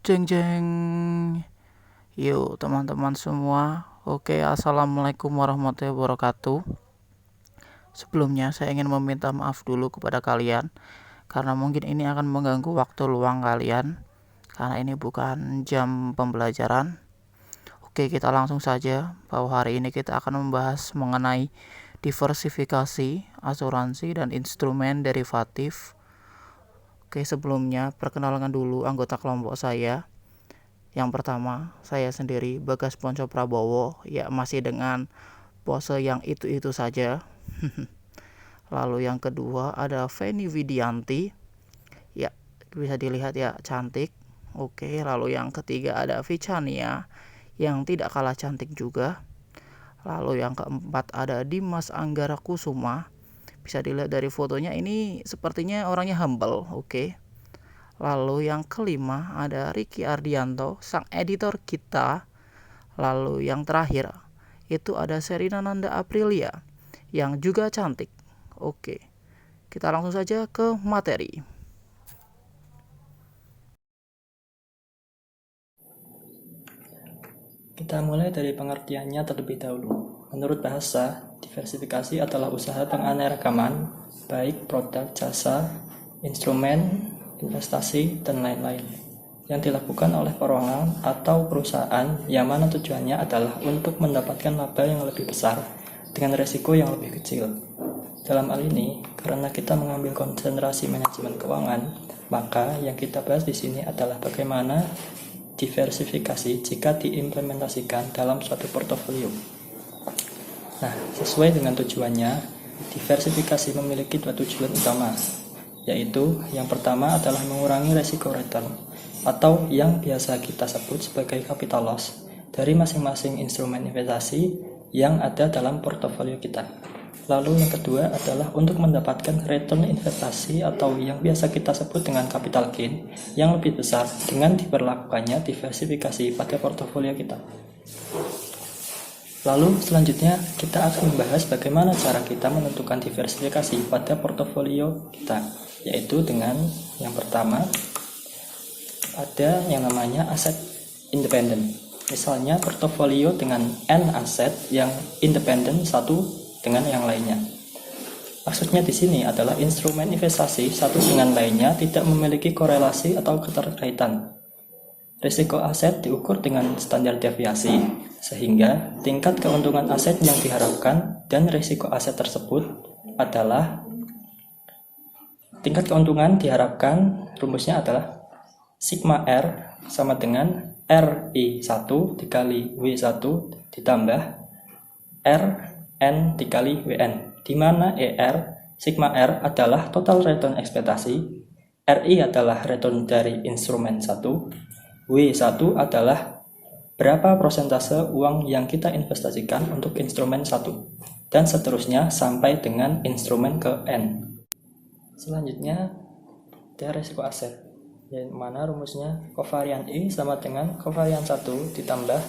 Jeng jeng. Yuk teman-teman semua. Oke, assalamualaikum warahmatullahi wabarakatuh. Sebelumnya saya ingin meminta maaf dulu kepada kalian karena mungkin ini akan mengganggu waktu luang kalian karena ini bukan jam pembelajaran. Oke, kita langsung saja bahwa hari ini kita akan membahas mengenai diversifikasi, asuransi, dan instrumen derivatif. Oke, sebelumnya perkenalkan dulu anggota kelompok saya. Yang pertama, saya sendiri Bagas Ponco Prabowo, ya masih dengan pose yang itu-itu saja. Lalu yang kedua ada Feni Widianti, ya bisa dilihat ya cantik. Oke, lalu yang ketiga ada Vichania, yang tidak kalah cantik juga. Lalu yang keempat ada Dimas Anggara Kusuma, bisa dilihat dari fotonya ini sepertinya orangnya humble. Oke. Lalu yang kelima ada Ricky Ardianto, sang editor kita. Lalu yang terakhir itu ada Serina Nanda Aprilia yang juga cantik. Oke, kita langsung saja ke materi. Kita mulai dari pengertiannya terlebih dahulu. Menurut bahasa, diversifikasi adalah usaha penganeragaman, baik produk, jasa, instrumen, investasi, dan lain-lain, yang dilakukan oleh perorangan atau perusahaan yang mana tujuannya adalah untuk mendapatkan laba yang lebih besar dengan resiko yang lebih kecil. Dalam hal ini, karena kita mengambil konsentrasi manajemen keuangan, maka yang kita bahas di sini adalah bagaimana diversifikasi jika diimplementasikan dalam suatu portofolio. Nah, sesuai dengan tujuannya, diversifikasi memiliki dua tujuan utama, yaitu yang pertama adalah mengurangi resiko return atau yang biasa kita sebut sebagai capital loss dari masing-masing instrumen investasi yang ada dalam portofolio kita. Lalu yang kedua adalah untuk mendapatkan return investasi atau yang biasa kita sebut dengan capital gain yang lebih besar dengan diberlakukannya diversifikasi pada portofolio kita. Lalu selanjutnya kita akan membahas bagaimana cara kita menentukan diversifikasi pada portofolio kita, yaitu dengan yang pertama ada yang namanya aset independen. Misalnya portofolio dengan N aset yang independen satu dengan yang lainnya. Maksudnya di sini adalah instrumen investasi satu dengan lainnya tidak memiliki korelasi atau keterkaitan. Risiko aset diukur dengan standar deviasi, sehingga tingkat keuntungan aset yang diharapkan dan risiko aset tersebut adalah tingkat keuntungan diharapkan, rumusnya adalah sigma R sama dengan RI1 dikali W1 ditambah R N dikali WN, di mana sigma R adalah total return ekspektasi, RI adalah return dari instrumen 1, W1 adalah berapa persentase uang yang kita investasikan untuk instrumen 1, dan seterusnya sampai dengan instrumen ke N. Selanjutnya, ada resiko aset, yang mana rumusnya kovarian I sama dengan kovarian 1 ditambah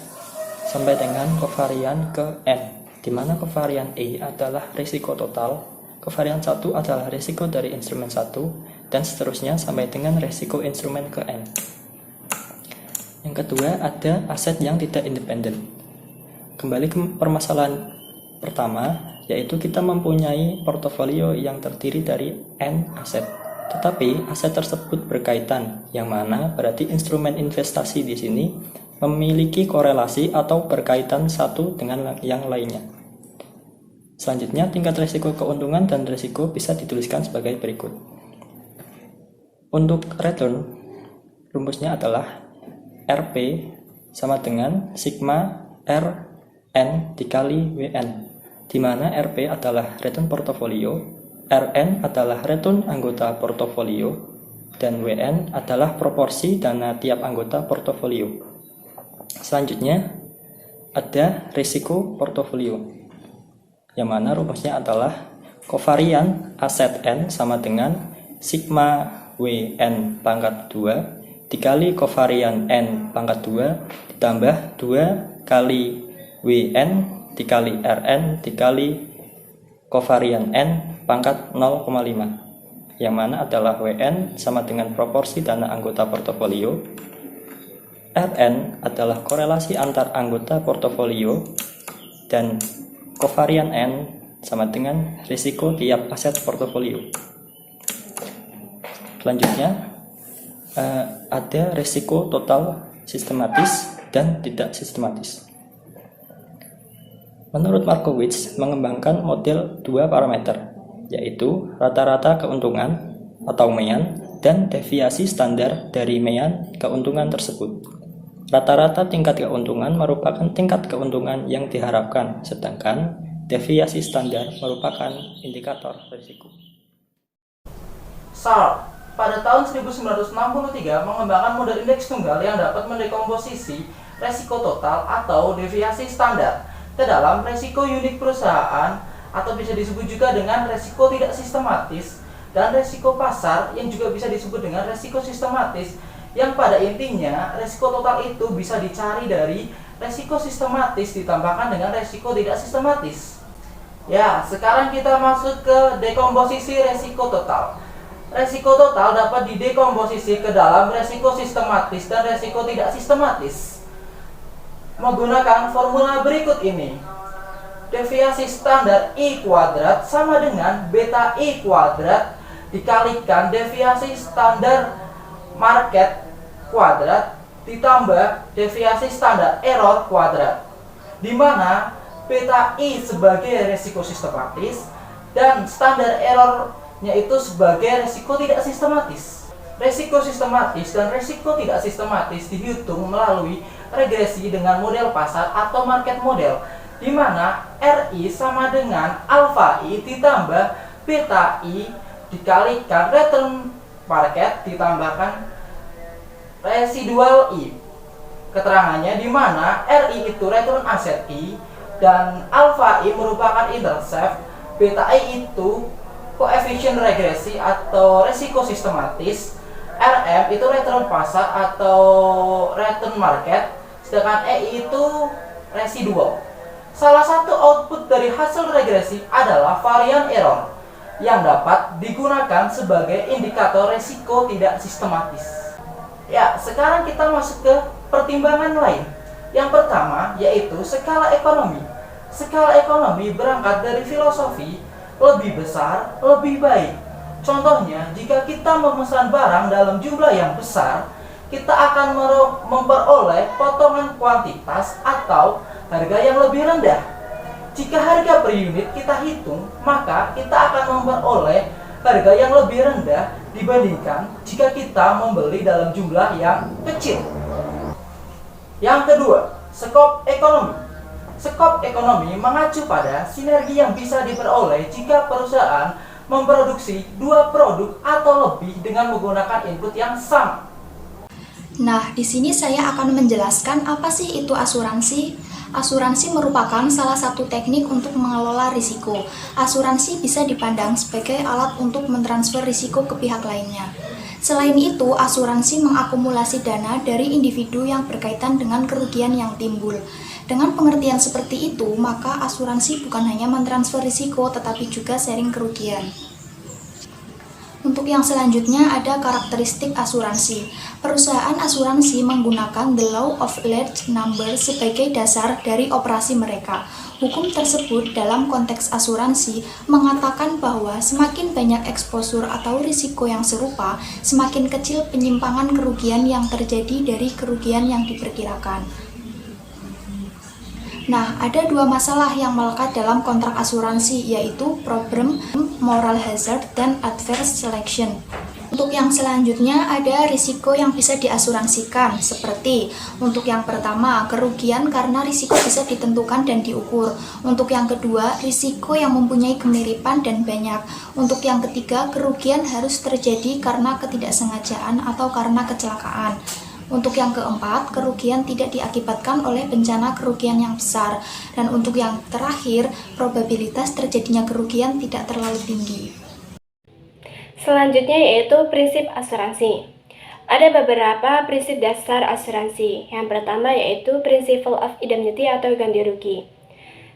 sampai dengan kovarian ke N, di mana kovarian E adalah risiko total, kovarian 1 adalah risiko dari instrumen 1, dan seterusnya sampai dengan risiko instrumen ke N. Yang kedua, ada aset yang tidak independen. Kembali ke permasalahan pertama, yaitu kita mempunyai portofolio yang terdiri dari N aset. Tetapi aset tersebut berkaitan, yang mana berarti instrumen investasi di sini memiliki korelasi atau berkaitan satu dengan yang lainnya. Selanjutnya, tingkat risiko keuntungan dan risiko bisa dituliskan sebagai berikut. Untuk return, rumusnya adalah RP sama dengan sigma RN dikali WN, di mana RP adalah return portofolio, RN adalah return anggota portofolio, dan WN adalah proporsi dana tiap anggota portofolio. Selanjutnya, ada risiko portofolio, yang mana rumusnya adalah kovarian aset N sama dengan sigma WN pangkat 2 dikali kovarian N pangkat 2 ditambah 2 kali WN dikali RN dikali kovarian N pangkat 0,5, yang mana adalah WN sama dengan proporsi dana anggota portofolio, Rn adalah korelasi antar anggota portofolio dan kovarian N sama dengan risiko tiap aset portofolio. Selanjutnya ada risiko total sistematis dan tidak sistematis. Menurut Markowitz mengembangkan model dua parameter, yaitu rata-rata keuntungan atau mean dan deviasi standar dari mean keuntungan tersebut. Rata-rata tingkat keuntungan merupakan tingkat keuntungan yang diharapkan, sedangkan deviasi standar merupakan indikator risiko. Sharp pada tahun 1963 mengembangkan model indeks tunggal yang dapat mendekomposisi resiko total atau deviasi standar ke dalam resiko unit perusahaan, atau bisa disebut juga dengan resiko tidak sistematis, dan resiko pasar yang juga bisa disebut dengan resiko sistematis, yang pada intinya resiko total itu bisa dicari dari resiko sistematis ditambahkan dengan resiko tidak sistematis. Ya, sekarang kita masuk ke dekomposisi resiko total. Resiko total dapat didekomposisi ke dalam resiko sistematis dan resiko tidak sistematis menggunakan formula berikut ini. Deviasi standar I kuadrat sama dengan beta I kuadrat dikalikan deviasi standar market kuadrat ditambah deviasi standar error kuadrat, di mana beta I sebagai resiko sistematis dan standar errornya itu sebagai resiko tidak sistematis. Resiko sistematis dan resiko tidak sistematis dihitung melalui regresi dengan model pasar atau market model, di mana RI sama dengan alfa I ditambah beta I dikalikan return market ditambahkan residual I. Keterangannya di mana RI itu return aset I dan alfa I merupakan intercept, beta I itu koefisien regresi atau resiko sistematis, RM itu return pasar atau return market, sedangkan EI itu residual. Salah satu output dari hasil regresi adalah varian error yang dapat digunakan sebagai indikator resiko tidak sistematis. Ya, sekarang kita masuk ke pertimbangan lain. Yang pertama yaitu skala ekonomi. Skala ekonomi berangkat dari filosofi lebih besar, lebih baik. Contohnya, jika kita memesan barang dalam jumlah yang besar, kita akan memperoleh potongan kuantitas atau harga yang lebih rendah. Jika harga per unit kita hitung, maka kita akan memperoleh harga yang lebih rendah dibandingkan jika kita membeli dalam jumlah yang kecil. Yang kedua, skop ekonomi. Skop ekonomi mengacu pada sinergi yang bisa diperoleh jika perusahaan memproduksi dua produk atau lebih dengan menggunakan input yang sama. Nah, di sini saya akan menjelaskan apa sih itu asuransi. Asuransi merupakan salah satu teknik untuk mengelola risiko. Asuransi bisa dipandang sebagai alat untuk mentransfer risiko ke pihak lainnya. Selain itu, asuransi mengakumulasi dana dari individu yang berkaitan dengan kerugian yang timbul. Dengan pengertian seperti itu, maka asuransi bukan hanya mentransfer risiko, tetapi juga sharing kerugian. Untuk yang selanjutnya ada karakteristik asuransi. Perusahaan asuransi menggunakan the law of large number sebagai dasar dari operasi mereka. Hukum tersebut dalam konteks asuransi mengatakan bahwa semakin banyak eksposur atau risiko yang serupa, semakin kecil penyimpangan kerugian yang terjadi dari kerugian yang diperkirakan. Nah, ada dua masalah yang melekat dalam kontrak asuransi, yaitu problem moral hazard dan adverse selection. Untuk yang selanjutnya ada risiko yang bisa diasuransikan, seperti untuk yang pertama, kerugian karena risiko bisa ditentukan dan diukur. Untuk yang kedua, risiko yang mempunyai kemiripan dan banyak. Untuk yang ketiga, kerugian harus terjadi karena ketidaksengajaan atau karena kecelakaan. Untuk yang keempat, kerugian tidak diakibatkan oleh bencana kerugian yang besar. Dan untuk yang terakhir, probabilitas terjadinya kerugian tidak terlalu tinggi. Selanjutnya yaitu prinsip asuransi. Ada beberapa prinsip dasar asuransi. Yang pertama yaitu Principle of Indemnity atau ganti rugi.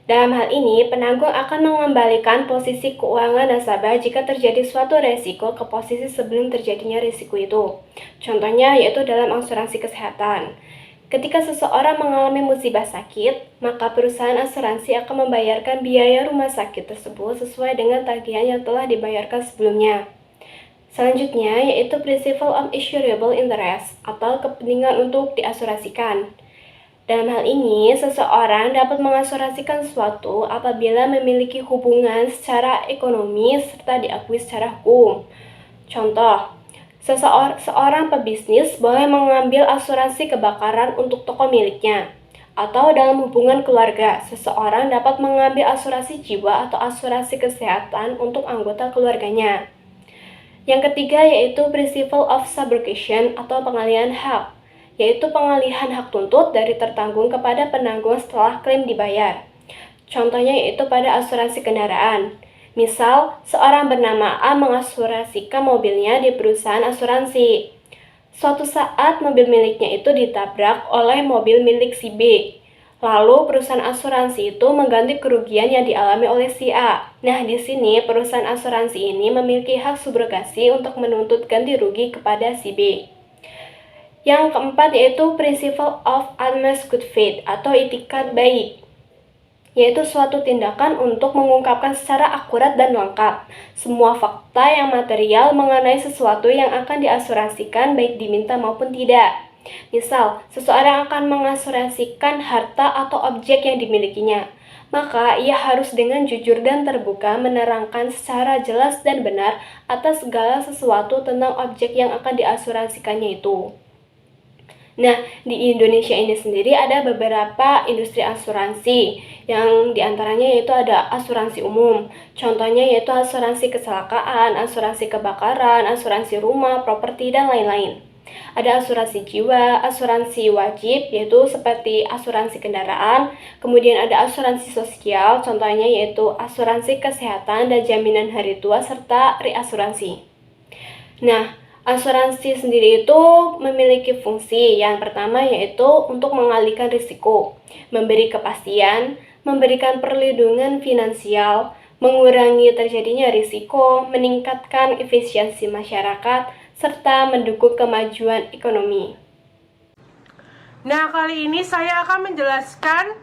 Dalam hal ini, penanggung akan mengembalikan posisi keuangan nasabah jika terjadi suatu resiko ke posisi sebelum terjadinya risiko itu. Contohnya yaitu dalam asuransi kesehatan. Ketika seseorang mengalami musibah sakit, maka perusahaan asuransi akan membayarkan biaya rumah sakit tersebut sesuai dengan tagihan yang telah dibayarkan sebelumnya. Selanjutnya yaitu Principle of Insurable Interest atau kepentingan untuk diasuransikan. Dalam hal ini, seseorang dapat mengasurasikan sesuatu apabila memiliki hubungan secara ekonomi serta diakui secara hukum. Contoh, seorang pebisnis boleh mengambil asuransi kebakaran untuk toko miliknya. Atau dalam hubungan keluarga, seseorang dapat mengambil asuransi jiwa atau asuransi kesehatan untuk anggota keluarganya. Yang ketiga yaitu Principle of Subrogation atau pengalihan hak, yaitu pengalihan hak tuntut dari tertanggung kepada penanggung setelah klaim dibayar. Contohnya yaitu pada asuransi kendaraan. Misal, seorang bernama A mengasurasikan mobilnya di perusahaan asuransi. Suatu saat mobil miliknya itu ditabrak oleh mobil milik si B. Lalu perusahaan asuransi itu mengganti kerugian yang dialami oleh si A. Nah, di sini perusahaan asuransi ini memiliki hak subrogasi untuk menuntut ganti rugi kepada si B. Yang keempat yaitu Principle of Utmost Good Faith atau itikat baik, yaitu suatu tindakan untuk mengungkapkan secara akurat dan lengkap semua fakta yang material mengenai sesuatu yang akan diasuransikan baik diminta maupun tidak. Misal, seseorang akan mengasurasikan harta atau objek yang dimilikinya, maka ia harus dengan jujur dan terbuka menerangkan secara jelas dan benar atas segala sesuatu tentang objek yang akan diasuransikannya itu. Nah, di Indonesia ini sendiri ada beberapa industri asuransi, yang diantaranya yaitu ada asuransi umum. Contohnya yaitu asuransi kecelakaan, asuransi kebakaran, asuransi rumah, properti, dan lain-lain. Ada asuransi jiwa, asuransi wajib, yaitu seperti asuransi kendaraan. Kemudian ada asuransi sosial, contohnya yaitu asuransi kesehatan dan jaminan hari tua, serta reasuransi. Nah, asuransi sendiri itu memiliki fungsi yang pertama yaitu untuk mengalihkan risiko, memberi kepastian, memberikan perlindungan finansial, mengurangi terjadinya risiko, meningkatkan efisiensi masyarakat, serta mendukung kemajuan ekonomi. Nah, kali ini saya akan menjelaskan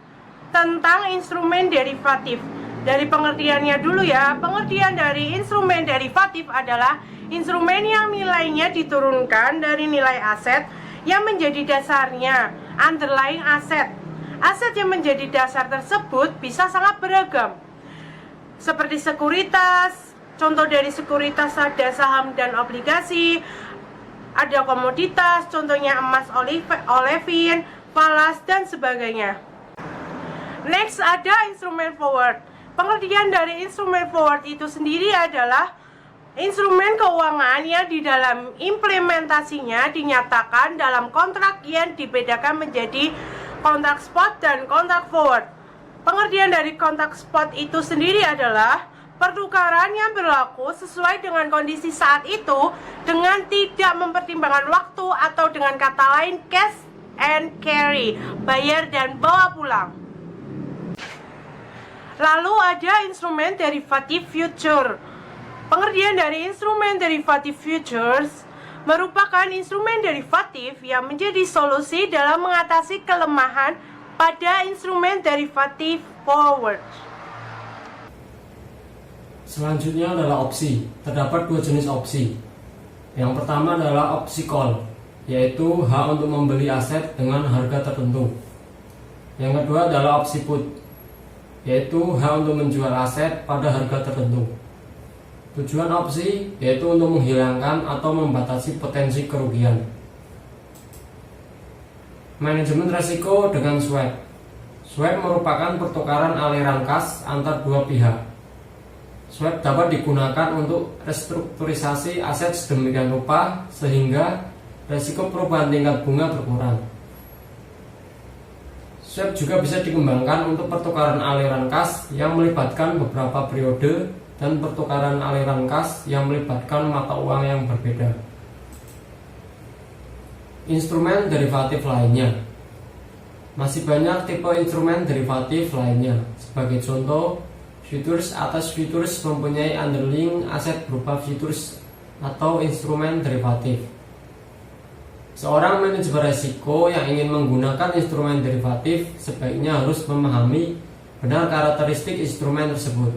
tentang instrumen derivatif. Dari pengertiannya dulu ya. Pengertian dari instrumen derivatif adalah instrumen yang nilainya diturunkan dari nilai aset yang menjadi dasarnya, underlying aset. Aset yang menjadi dasar tersebut bisa sangat beragam, seperti sekuritas. Contoh dari sekuritas ada saham dan obligasi, ada komoditas, contohnya emas, olefin, falas, dan sebagainya. Next ada instrumen forward. Pengertian dari instrumen forward itu sendiri adalah instrumen keuangan yang di dalam implementasinya dinyatakan dalam kontrak yang dibedakan menjadi kontrak spot dan kontrak forward. Pengertian dari kontrak spot itu sendiri adalah pertukaran yang berlaku sesuai dengan kondisi saat itu dengan tidak mempertimbangkan waktu, atau dengan kata lain cash and carry, bayar dan bawa pulang. Lalu ada instrumen derivatif future. Pengertian dari instrumen derivatif futures merupakan instrumen derivatif yang menjadi solusi dalam mengatasi kelemahan pada instrumen derivatif forward. Selanjutnya adalah opsi. Terdapat dua jenis opsi. Yang pertama adalah opsi call, yaitu hak untuk membeli aset dengan harga tertentu. Yang kedua adalah opsi put, yaitu hak untuk menjual aset pada harga tertentu. Tujuan opsi yaitu untuk menghilangkan atau membatasi potensi kerugian. Manajemen resiko dengan swap. Swap merupakan pertukaran aliran kas antar dua pihak. Swap dapat digunakan untuk restrukturisasi aset sedemikian rupa sehingga resiko perubahan tingkat bunga berkurang. Swap juga bisa dikembangkan untuk pertukaran aliran kas yang melibatkan beberapa periode dan pertukaran aliran kas yang melibatkan mata uang yang berbeda. Instrumen derivatif lainnya. Masih banyak tipe instrumen derivatif lainnya. Sebagai contoh, futures atas futures mempunyai underlying aset berupa futures atau instrumen derivatif. Seorang manajer risiko yang ingin menggunakan instrumen derivatif sebaiknya harus memahami benar karakteristik instrumen tersebut.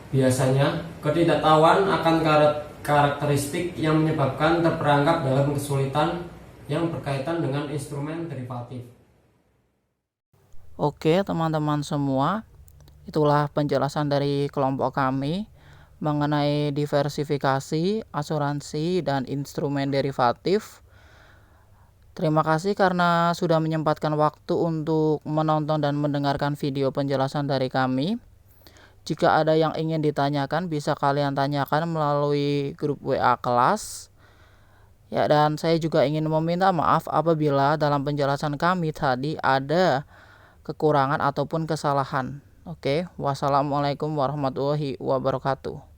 Biasanya, ketidaktahuan akan karakteristik yang menyebabkan terperangkap dalam kesulitan yang berkaitan dengan instrumen derivatif. Oke, teman-teman semua, itulah penjelasan dari kelompok kami mengenai diversifikasi, asuransi, dan instrumen derivatif. Terima kasih karena sudah menyempatkan waktu untuk menonton dan mendengarkan video penjelasan dari kami. Jika ada yang ingin ditanyakan, bisa kalian tanyakan melalui grup WA kelas. Ya, dan saya juga ingin meminta maaf apabila dalam penjelasan kami tadi ada kekurangan ataupun kesalahan. Oke, wassalamualaikum warahmatullahi wabarakatuh.